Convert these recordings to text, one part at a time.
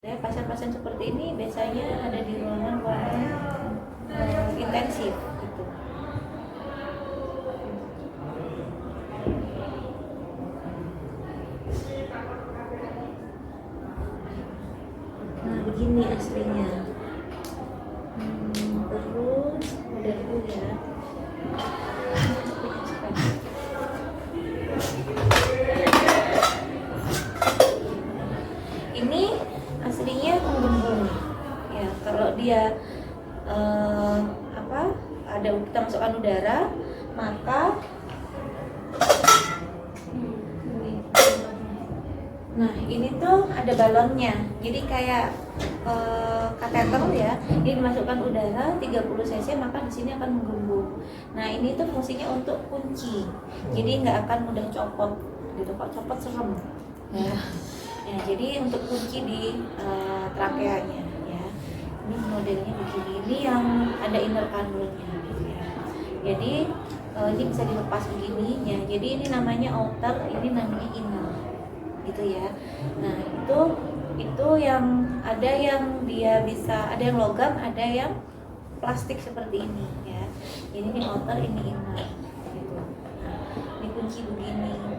Ya, pasien-pasien seperti ini biasanya ada di ruangan intensif gitu. Nah, begini aslinya. Terus udah dulu ya. Ini aslinya menggembung. Ya, kalau dia ada kita masukkan udara, maka nah ini tuh ada balonnya. Jadi kayak kateter ya, ini dimasukkan udara 30 cc, maka di sini akan menggembung. Nah ini tuh fungsinya untuk kunci, jadi nggak akan mudah copot gitu. Kok copot serem ya. Ya jadi untuk kunci di trakeanya ya. Ini modelnya begini, ini yang ada inner kanulnya ya. Jadi ini bisa dilepas begini ya. Jadi ini namanya outer, ini namanya inner gitu ya. Nah itu yang ada yang dia bisa, ada yang logam, ada yang plastik seperti ini ya. Jadi ini outer, ini inner gitu. Nah, ini kunci begini.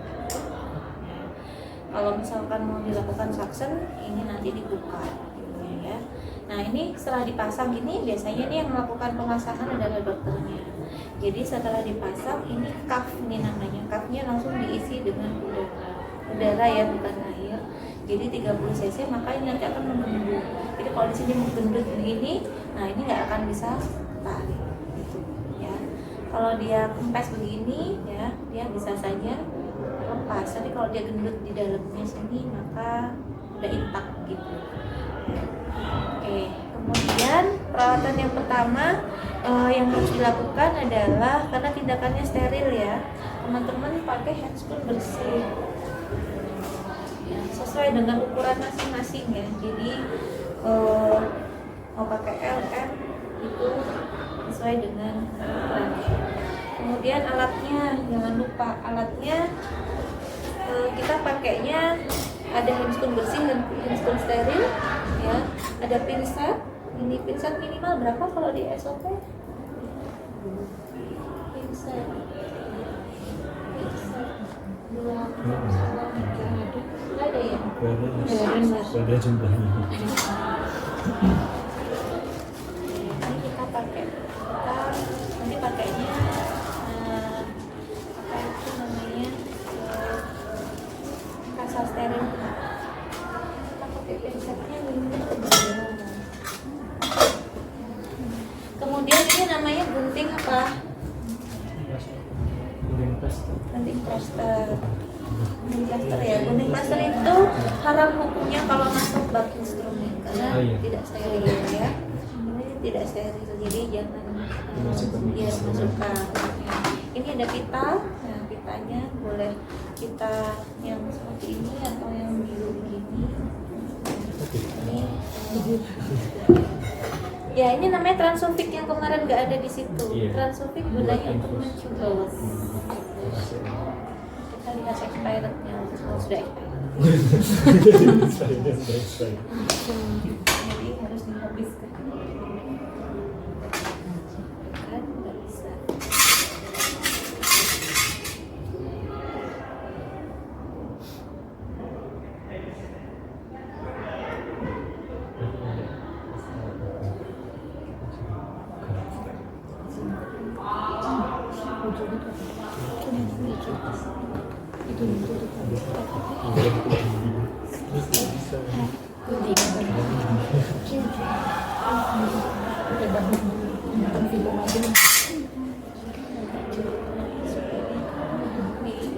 Kalau misalkan mau dilakukan suction, ini nanti dibuka gitu ya. Nah ini setelah dipasang gini, biasanya ini yang melakukan pemasangan adalah dokternya. Jadi setelah dipasang, ini cuff, ini namanya cuffnya langsung diisi dengan udara ya, bukan air. Jadi 30 cc, maka ini nanti akan menggembung. Jadi kalau di sini menggendut begini, nah ini nggak akan bisa tarik gitu ya. Kalau dia kempes begini ya, dia bisa saja lepas. Tapi kalau dia gendut di dalamnya sini, maka udah intak gitu. Oke, kemudian perawatan yang pertama yang harus dilakukan adalah, karena tindakannya steril ya, teman-teman pakai handscoon bersih ya, sesuai dengan ukuran masing-masing ya. Jadi mau pakai L, M itu sesuai dengan ukurannya. Kemudian alatnya, jangan lupa alatnya kita pakainya ada handscoon bersih dan handscoon steril ya, ada pinset. Ini pinset minimal berapa kalau di SOP? Pinset 2 ada ya? Ada jumlahnya. Ini kita pakai, nanti pakainya apa itu namanya, kasa steril. Kita pakai pinsetnya kemudian ini namanya gunting apa? Gunting plaster. Gunting plaster ya. Gunting plaster itu haram hukumnya kalau masuk bak instrumen karena tidak steril ya. Ini tidak steril, jadi jangan masukkan. Ini ada pita. Nah, pitanya boleh pita yang seperti ini atau yang biru begini. Ini ya, ini namanya Transofik yang kemarin nggak ada di situ. Transofik gunanya untuk mencubit. Kita lihat expirednya, sudah expired. Jadi harus dihabiskan. Kan nggak bisa.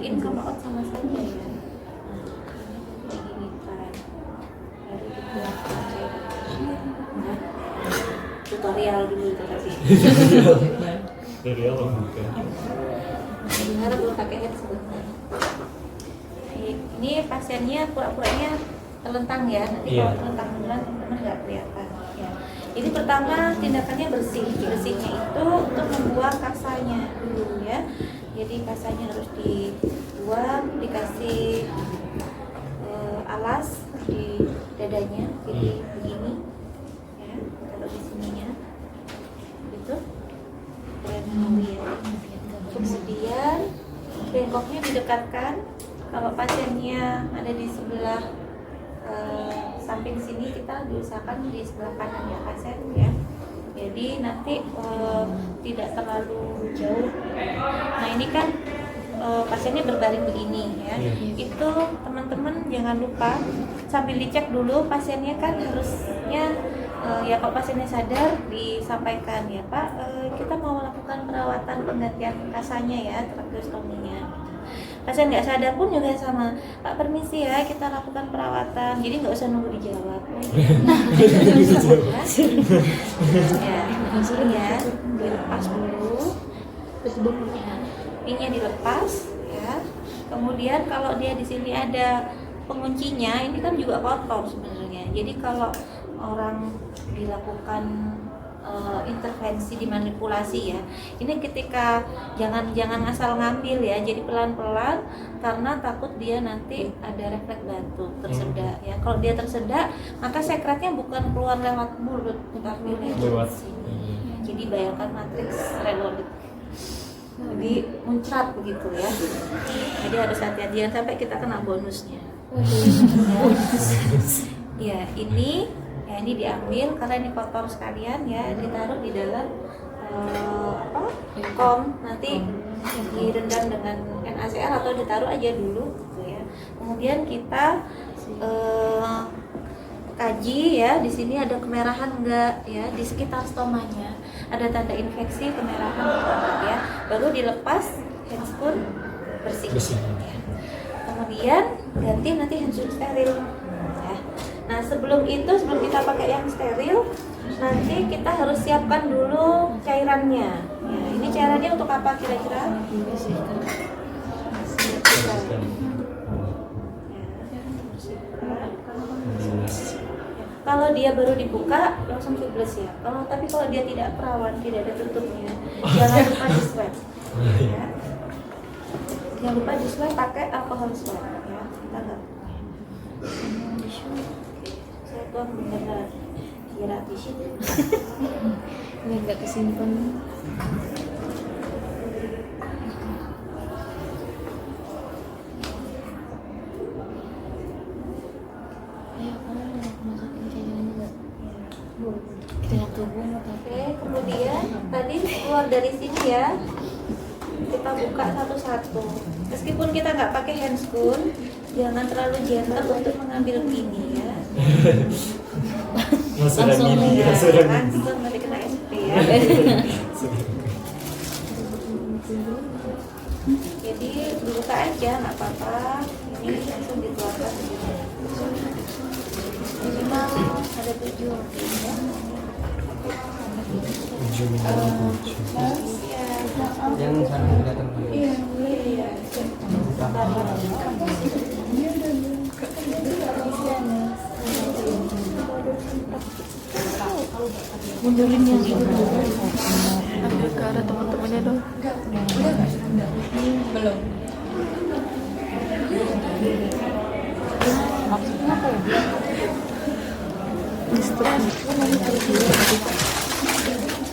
In come out sama saja ya. Begini kan. Baru dibuat cairan. Tutorial dulu itu tadi. Tutorial bukan. Harap belum pakai head sebentar. Ini pasiennya pura-puranya terlentang ya. Nanti kalau terlentang beneran teman-teman nggak kelihatan ya. Jadi pertama tindakannya bersih. Bersihnya itu untuk membuang kasanya dulu ya. Jadi kasanya harus dibuang, dikasih alas dadanya, jadi begini ya, kalau di sininya gitu keren sekali ya. Kemudian bengkoknya didekatkan. Kalau pasiennya ada di sebelah samping sini, kita diusahakan di sebelah kanan ya pasien ya. Jadi nanti tidak terlalu jauh. Nah ini kan pasiennya berbaring begini ya. Itu teman-teman jangan lupa sambil dicek dulu pasiennya, kan harusnya ya kalau pasiennya sadar disampaikan ya Pak, kita mau melakukan perawatan penggantian kasanya ya, tracheostominya. Pasien nggak sadar pun juga sama, Pak permisi ya kita lakukan perawatan, jadi nggak usah nunggu dijawab. Ya, langsung ya, dilepas dulu. Ininya dilepas ya. Kemudian kalau dia di sini ada penguncinya, ini kan juga kotor sebenarnya. Jadi kalau orang dilakukan intervensi, dimanipulasi ya, ini ketika jangan asal ngambil ya, jadi pelan-pelan karena takut dia nanti ada refleks batuk tersedak ya. Kalau dia tersedak maka sekretnya bukan keluar lewat mulut tapi lewat sini. Jadi bayangkan matriks reloaded, jadi muncrat begitu ya. Jadi harus hati-hati jangan sampai kita kena bonusnya. Ya ini ya, ini diambil karena ini kotor sekalian ya, ditaruh di dalam kom, nanti direndam dengan NaCl atau ditaruh aja dulu gitu ya. Kemudian kita kaji ya, di sini ada kemerahan enggak ya, di sekitar stomanya ada tanda infeksi, kemerahan enggak ya, baru dilepas handscoon bersih. Ya. Kemudian ganti nanti handscoon steril ya. Nah sebelum kita pakai yang steril, nanti kita harus siapkan dulu cairannya ya. Ini cairannya untuk apa kira-kira? Kalau dia baru dibuka langsung tubeless ya. Tapi kalau dia tidak perawan, tidak ada tutupnya, jangan lupa di swab ya. Jangan lupa di swab pakai alkohol swab ya. Kita nggak saya tuh benar kira di situ. Ini nggak kesimpan. Oke, kemudian tadi keluar dari sini ya, kita buka satu-satu. Meskipun kita nggak pakai handscoon, jangan terlalu gentle untuk mengambil ini ya. Langsung nanti kena SP ya. Jadi dibuka aja nggak apa-apa. Ini langsung dikeluarkan. Minimal ada 7 ya. Yang sambil datang. Iya. Mundurin yang itu ambil ke arah teman-temannya dong. Belum. Maksudnya apa ya?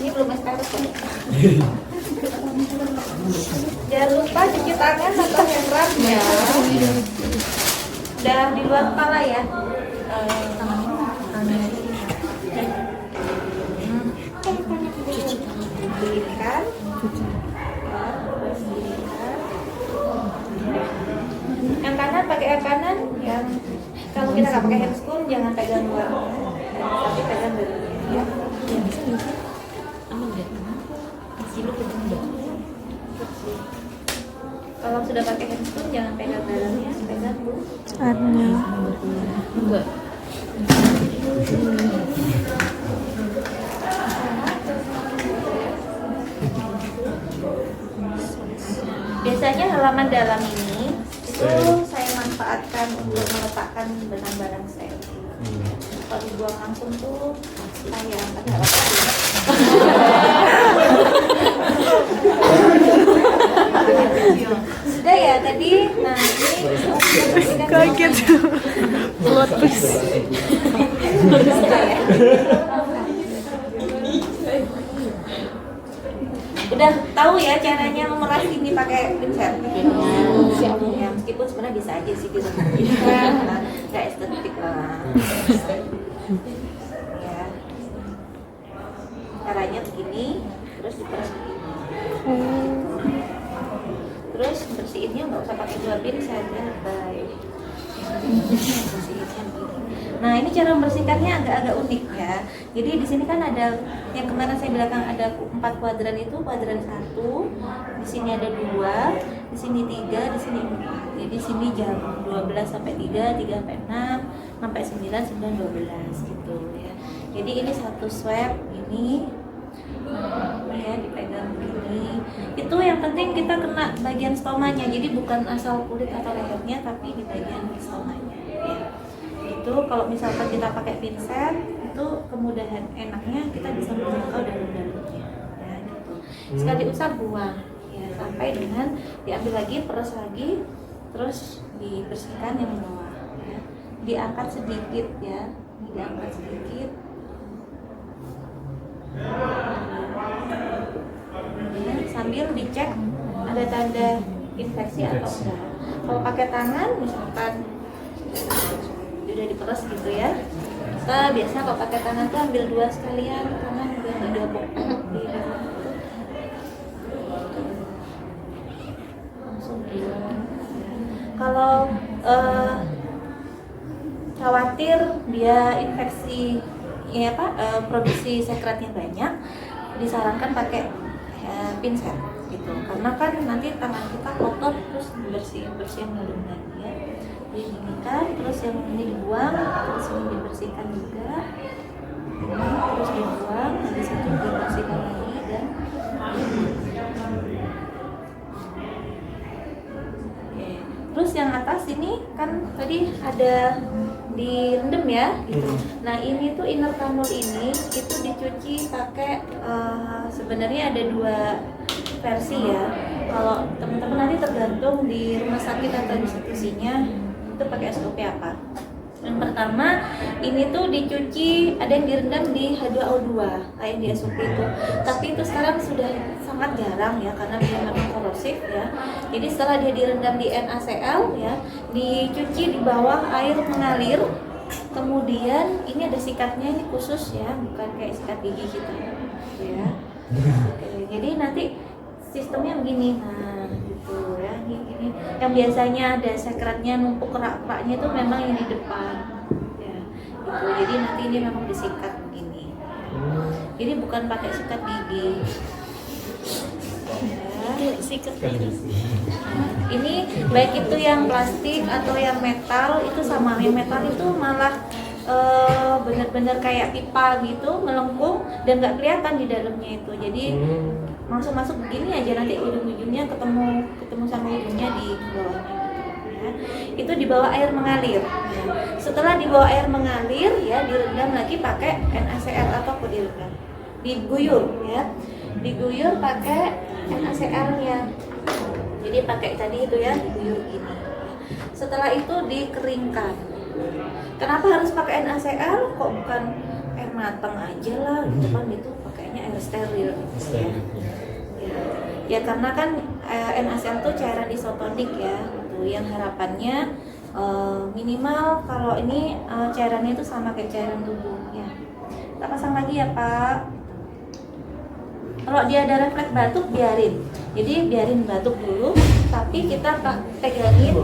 Ini belum SPR kok. Jangan lupa cuci tangan atau hand rub ya. Udah di luar kepala ya. Cuci tangan. Dirikan. Yang kanan pakai yang kanan, yang kalau kita nggak pakai handscoon jangan pegang luar, tapi pegang dalamnya ya. Kalau sudah pakai handscoon jangan pegang dalamnya, pegang bu. Enggak. Biasanya halaman dalam ini itu saya manfaatkan untuk meletakkan barang-barang saya. Kalau dibuang langsung tuh sayang, tapi nggak apa-apa. Sudah ya tadi. Nah ini Kaget. Plot twist. Sudah ya. Udah tahu ya caranya memeras ini pakai pinset. Ya, meskipun sebenarnya bisa aja sih gitu. Nggak estetik lah. Ya. Caranya begini, terus diperas begini. Terus bersihinnya nggak usah pakai 2 pinset ya, baik. Bersihinnya begini. Nah ini cara membersihkannya agak-agak unik ya. Jadi di sini kan ada yang kemarin saya bilang ada 4 kuadran itu, kuadran 1, di sini ada 2, di sini 3, di sini 4. Jadi di sini jam 12 sampai 3, 3 sampai 6, sampai 9, 9, 12 gitu ya. Jadi ini satu swab ini. Ya dipegang begini. Itu yang penting kita kena bagian stomanya. Jadi bukan asal kulit atau lehernya, tapi di bagian stomanya ya. Itu kalau misalkan kita pakai pinset itu kemudahan enaknya kita bisa menjangkau dalam-dalamnya ya gitu. Sekali usap buang ya sampai dengan diambil lagi, peres lagi, terus dibersihkan yang bawah ya. Diangkat sedikit ya, diangkat sedikit ya, sambil dicek ada tanda infeksi atau enggak. Kalau pakai tangan misalkan udah diperes gitu ya, kita biasanya kalau pakai tangan tuh ambil 2 sekalian tangan biar nggak diobok di dalam itu langsung buang. Kalau khawatir dia infeksi ya produksi sekretnya banyak, disarankan pakai pinset gitu, karena kan nanti tangan kita kotor, terus bersihin dalam lagi ya. Didinginkan, terus yang ini dibuang, terus ini dibersihkan juga, terus dibuang, habis itu dibersihkan lagi dan oke. Terus yang atas ini kan tadi ada direndam ya gitu. Nah ini tuh inner canal ini itu dicuci pakai sebenarnya ada 2 versi ya. Kalau teman-teman nanti tergantung di rumah sakit atau institusinya itu pakai SOP apa. Yang pertama ini tuh dicuci, ada yang direndam di H2O2 kayak di SOP itu. Tapi itu sekarang sudah sangat jarang ya karena dia memang korosif ya. Jadi setelah dia direndam di NaCl ya, dicuci di bawah air mengalir. Kemudian ini ada sikatnya, ini khusus ya, bukan kayak sikat gigi kita ya. Oke, jadi nanti sistemnya begini, nah gitu ya, ini yang biasanya ada sekretnya numpuk kerak-keraknya itu memang yang di depan ya gitu. Jadi nanti ini memang disikat begini jadi bukan pakai sikat gigi ya. Sikat gigi ini baik itu yang plastik atau yang metal itu sama. Yang metal itu malah benar-benar kayak pipa gitu melengkung dan nggak kelihatan di dalamnya itu. Jadi langsung masuk begini aja, nanti ujung-ujungnya ketemu sama ujungnya di bawahnya gitu ya. Itu di bawah air mengalir. Setelah di bawah air mengalir ya, direndam lagi pakai NaCl atau direndam, diguyur ya, diguyur pakai NaCl-nya. Jadi pakai tadi itu ya, diguyur gini. Setelah itu dikeringkan. Kenapa harus pakai NaCl? Kok bukan air matang aja lah gitu kan, itu pakainya air steril gitu ya. Ya karena kan NaCl itu cairan isotonik ya gitu, yang harapannya minimal kalau ini cairannya itu sama kayak cairan tubuh ya. Kita pasang lagi ya Pak. Kalau dia ada refleks batuk biarin, jadi biarin batuk dulu, tapi kita pegangin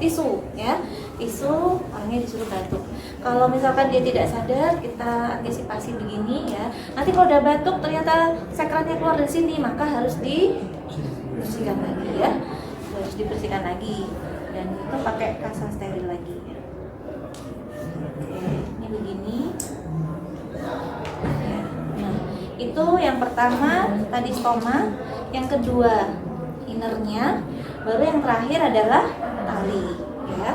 tisu ya, tisu orangnya disuruh batuk. Kalau misalkan dia tidak sadar, kita antisipasi begini ya. Nanti kalau udah batuk ternyata sekretnya keluar dari sini, maka harus dibersihkan lagi ya, harus dibersihkan lagi, dan itu pakai kasa steril lagi ya. Oke, ini begini ya. Nah itu yang pertama tadi stoma, yang kedua innernya, baru yang terakhir adalah tali ya.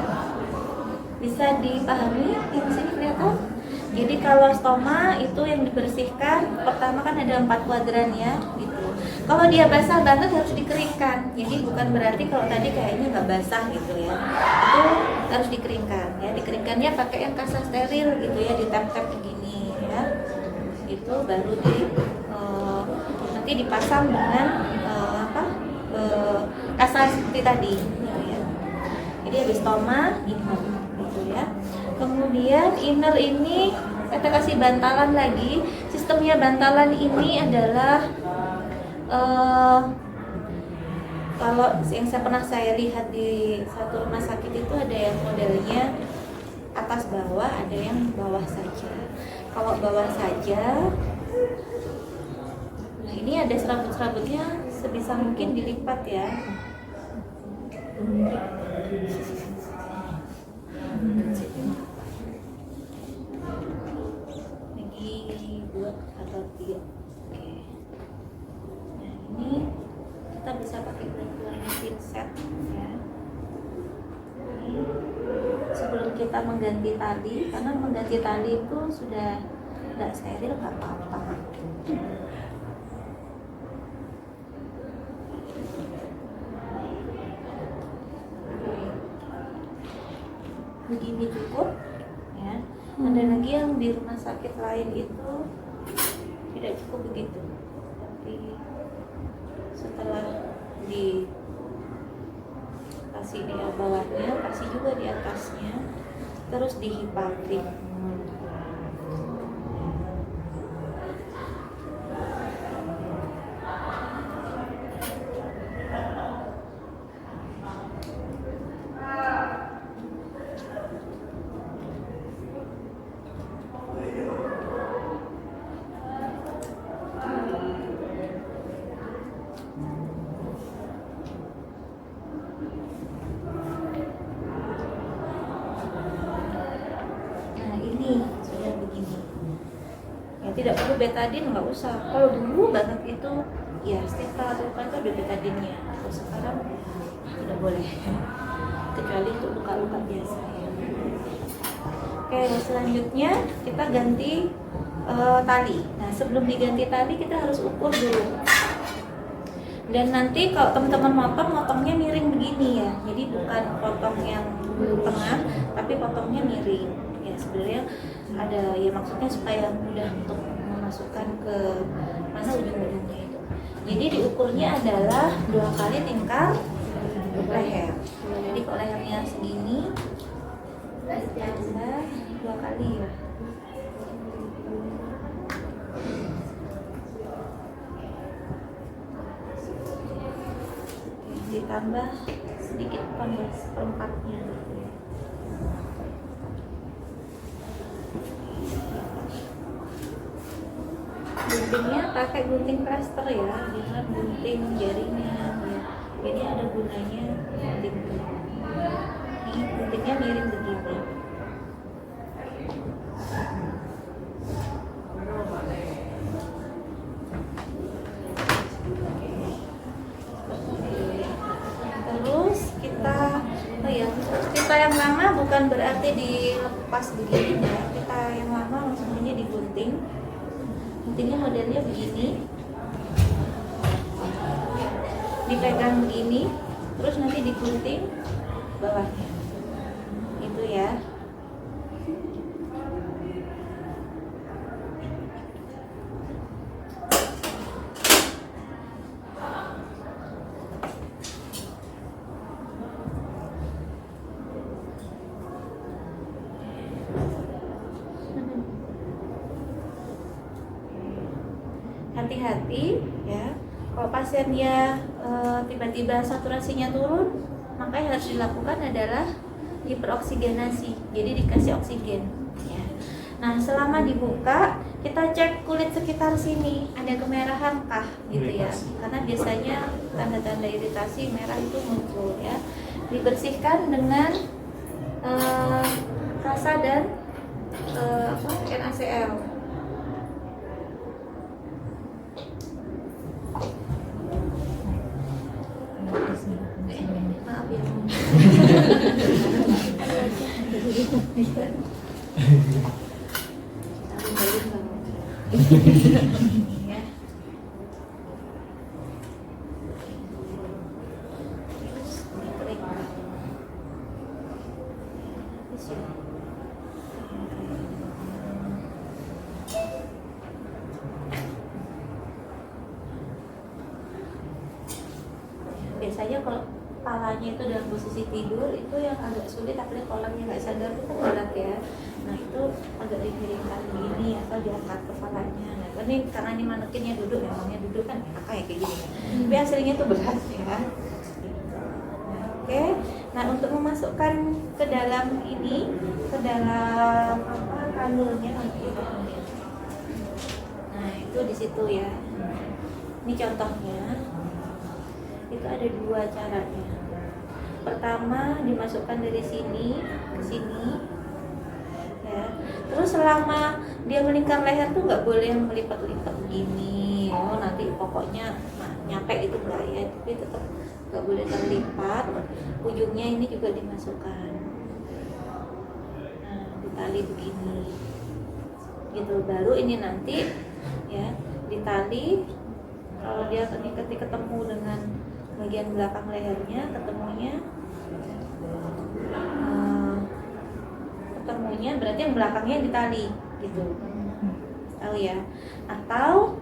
Bisa dipahami yang sini kelihatan? Jadi Jadi kalau stoma itu yang dibersihkan pertama kan ada 4 kuadran ya gitu. Kalau dia basah banget harus dikeringkan. Jadi bukan berarti kalau tadi kayaknya nggak basah gitu ya. Itu harus dikeringkan ya. Dikeringkannya pakai yang kasa steril gitu ya, ditap-tap begini ya. Itu baru nanti dipasang dengan kasa seperti tadi gitu ya. Jadi habis stoma inner gitu ya. Kemudian inner ini kita kasih bantalan lagi. Sistemnya bantalan ini adalah kalau yang pernah saya lihat di satu rumah sakit itu ada yang modelnya atas bawah, ada yang bawah saja. Kalau bawah saja, nah ini ada serabut-serabutnya, sebisa mungkin dilipat ya. Lagi 2 atau 3. Oke. Nah ini kita bisa pakai gelang-gelang pinset ya. Ini sebelum kita mengganti tali, karena mengganti tali itu sudah tidak steril nggak apa-apa. Begini cukup ya. Ada lagi yang di rumah sakit lain itu tidak cukup begitu, tapi setelah dikasih di bawahnya, kasih juga di atasnya, terus dihipatrik. Sudah begini ya, tidak perlu betadin, nggak usah. Kalau dulu banget itu ya setiap atau apa itu ada betadinnya. Kalau sekarang tidak boleh, kecuali untuk luka-luka biasa ya. Oke, selanjutnya kita ganti tali. Nah sebelum diganti tali kita harus ukur dulu. Dan nanti kalau teman-teman motongnya miring begini ya. Jadi bukan potong yang tengah, tapi potongnya miring. Ya sebenarnya ada ya, maksudnya supaya mudah untuk memasukkan ke mana ujung-ujungnya itu. Jadi diukurnya adalah 2 kali tingkar leher. Jadi kalau lehernya segini, ditambah 2 kali ya. Ditambah sedikit seperempatnya. Guntingnya pakai gunting plaster ya, jangan gunting jaringan ya. Jadi ada gunanya gunting. Ini guntingnya miring begini. Terus kita yang lama bukan berarti dilepas begini ya. Kita yang lama langsung ini digunting. Guntingnya modelnya begini, dipegang begini, terus nanti digunting bawahnya, itu ya. Hati-hati ya, kalau pasiennya tiba-tiba saturasinya turun, maka yang harus dilakukan adalah hiperoksigenasi, jadi dikasih oksigen ya. Nah selama dibuka kita cek kulit sekitar sini ada kemerahan kah gitu ya, karena biasanya tanda-tanda iritasi merah itu muncul ya. Dibersihkan dengan kasa dan NaCl. Maaf ya. Ya. Terus diklik. Habis ya. Biasanya kalau kepalanya itu dalam posisi tidur itu yang agak sulit, apalagi kolangnya nggak sadar itu kan berat ya. Nah itu agak dimiringkan begini atau diangkat kepalanya. Nah ini karena ini manekinnya duduk, memangnya duduk kan kakak ya kayak gini. Tapi hasilnya itu berat ya. Nah, oke. Nah untuk memasukkan ke dalam ini, ke dalam apa kanulnya nanti. Nah itu di situ ya. Ini contohnya. Itu ada dua caranya. Pertama dimasukkan dari sini ke sini, ya. Terus selama dia melingkar leher tuh nggak boleh melipat-lipat begini. Oh nanti pokoknya nyampe itu enggak ya, tapi tetap nggak boleh terlipat. Ujungnya ini juga dimasukkan. Nah ditali begini, gitu. Baru ini nanti ya ditali. Kalau dia ketika ketemu dengan bagian belakang lehernya, ketemunya berarti yang belakangnya ditali gitu, tahu ya? Atau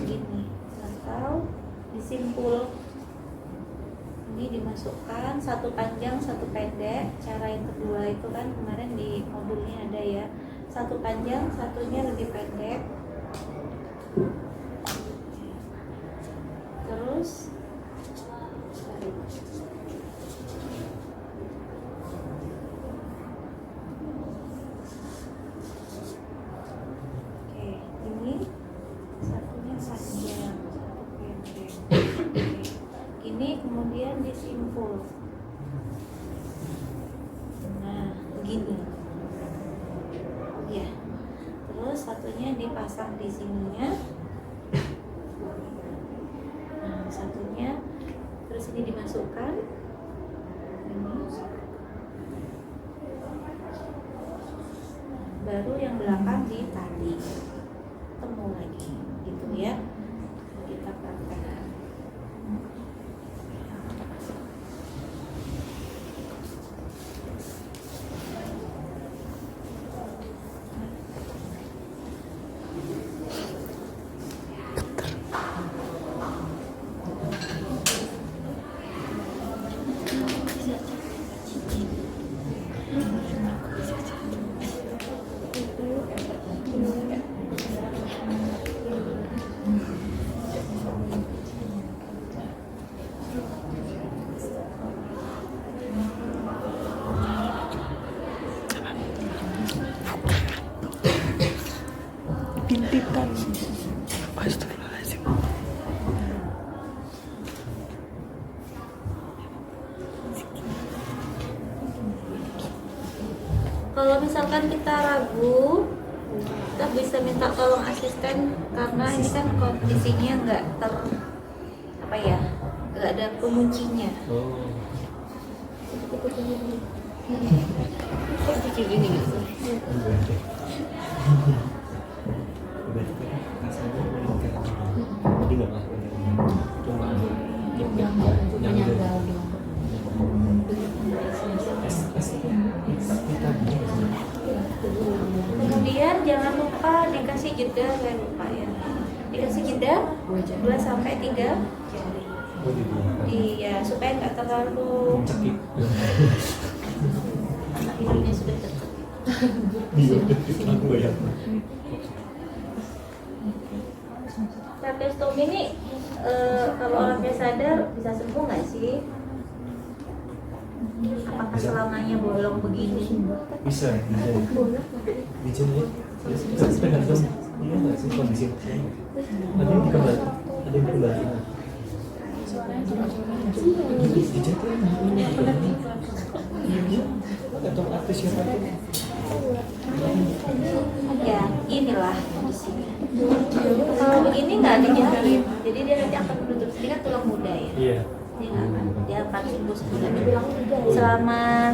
gini, atau disimpul, ini dimasukkan satu panjang satu pendek. Cara yang kedua itu kan kemarin di modulnya ada ya, satu panjang satunya lebih pendek. Terus oke, ini satunya panjang, satu pendek. Oke. Ini kemudian disimpul. Nah, begini. Ya. Terus satunya dipasang di sininya. Satunya terus ini dimasukkan ini. Baru yang belakang ditali, ketemu lagi gitu ya. Kita praktekkan. Pintitan. Astagfirullahaladzim. Kalau misalkan kita ragu, kita bisa minta tolong asisten karena ini kan kondisinya nggak nggak ada penguncinya. Kok gini gitu? Jadi nggak apa-apa. Cuma Kemudian jangan lupa dikasih jeda, jangan lupa ya. Dikasih jeda 2 sampai 3 jari. Iya, supaya nggak terlalu anak hidungnya sudah dekat. Tracheostomi ini kalau orangnya sadar bisa sembuh nggak sih? Apakah selamanya bolong begini? Bisa ya. Tergantung iya nggak sih kondisi. Ada yang dikembali, ada yang dikembali. Atau artis siapa tuh? Ya, inilah kondisinya. Kalau begini nggak ada jahit, jadi dia nanti akan menutup sendiri kan tulang muda ya. Iya. Dia akan tumbuh sebulan selama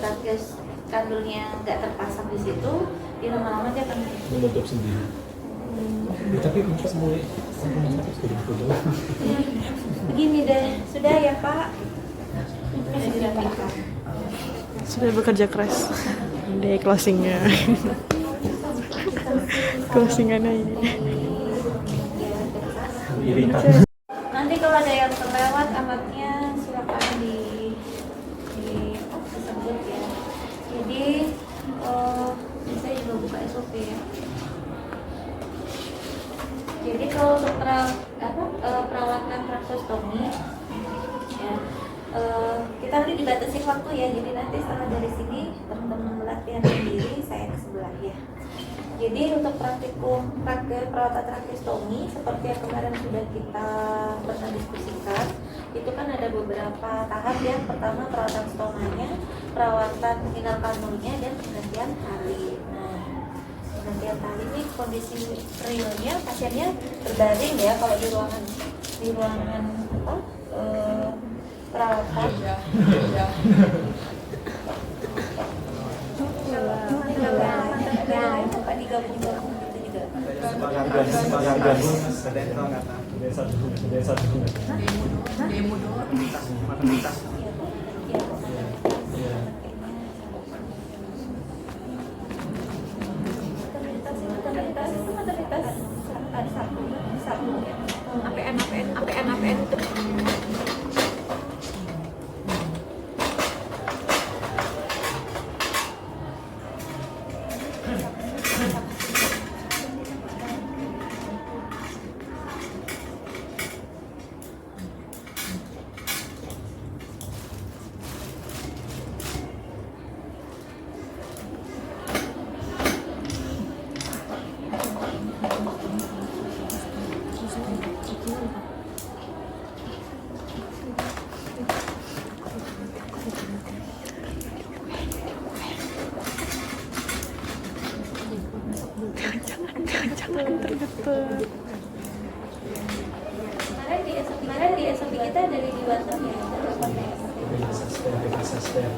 tracheostomi kandulnya nggak terpasang di situ, di lama-lama dia akan menutup sendiri. Ya, tapi untuk mulai sampai sudah betul. ya, begini deh, sudah ya Pak. Sudah dirapikan. Sudah bekerja keras. Deh closingnya. Closingannya ini. Iritan. Nanti kalau ada yang terlewat amatnya silakan disebut ya. Jadi saya juga buka SOP ya. Jadi kalau untuk perawatan tracheostomi ya, kita nanti dibatasi waktu ya. Jadi nanti setelah dari sini teman-teman latihan sendiri, saya ke sebelah ya. Jadi untuk perawatan tracheostomi seperti yang kemarin sudah kita pernah diskusikan, itu kan ada beberapa tahap ya. Pertama perawatan stomanya, perawatan inner kanulnya, dan penggantian tali. Nah, penggantian tali ini kondisi realnya pasiennya berbaring ya kalau di ruangan perawatan. Pak digabung-gabung gitu juga. Demo Iya, matematika ada satu ya. APN itu. Jangan terdekat. Kemarin di SOP kita dari di WhatsApp ya. Saster.